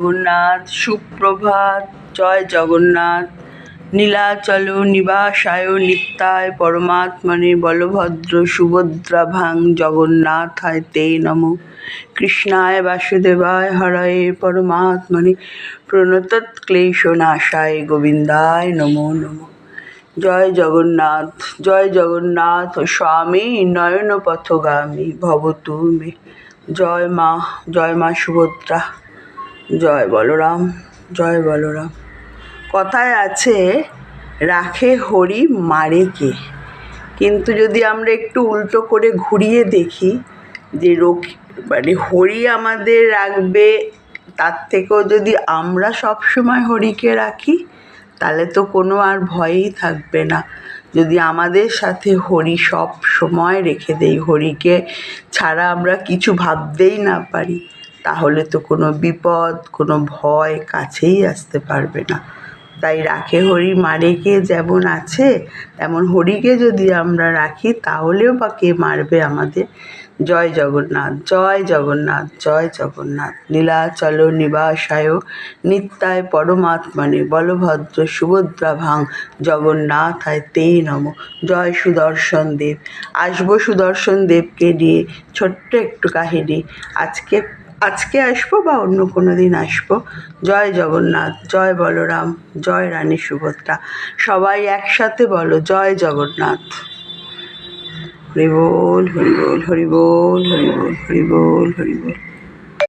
জগন্নাথ সুপ্রভাত। জয় জগন্নাথ। নীলাচল নিবাসায় নিত্যায় পরমাত্মনে বলভদ্র সুভদ্রাভাং জগন্নাথায় তে নমো। কৃষ্ণায় বাসুদেবায় হরয়ে পরমাত্মনে প্রণতৎক্লেশনাশায় গোবিন্দায় নমো নমো। জয় জগন্নাথ। জয় জগন্নাথ স্বামী নয়ন পথগামী ভবতু মে। জয় মা সুভদ্রা। জয় বলরাম। জয় বলরাম। কথায় আছে রাখে হরি মারে কে, কিন্তু যদি আমরা একটু উল্টো করে ঘুরিয়ে দেখি যে হরি আমাদের রাখবে, তার থেকেও যদি আমরা সবসময় হরিকে রাখি তাহলে তো কোনো আর ভয়ই থাকবে না। যদি আমাদের সাথে হরি সব সময় রেখে দেই, হরিকে ছাড়া আমরা কিছু ভাবতেই না পারি, তাহলে তো কোনো বিপদ কোনো ভয় কাছেই আসতে পারবে না। তাই রাখে হরি মারে কে যেমন আছে, তেমন হরিকে যদি আমরা রাখি তাহলেও বা কে মারবে আমাদের। জয় জগন্নাথ। জয় জগন্নাথ। জয় জগন্নাথ। নীলাচল নিবাসায় নিত্যায় পরমাত্মনে বলভদ্র সুভদ্রাভাং জগন্নাথায় তে নমো। জয় সুদর্শন দেব। আসবো সুদর্শন দেবকে নিয়ে ছোট্ট একটু কাহিনী। আজকে আসবো বা অন্য কোনো দিন আসবো। জয় জগন্নাথ। জয় বলরাম। জয় রানী সুভদ্রা। সবাই একসাথে বলো জয় জগন্নাথ। হরি বল হরি বল হরি বল হরি বল হরি বল হরি বল।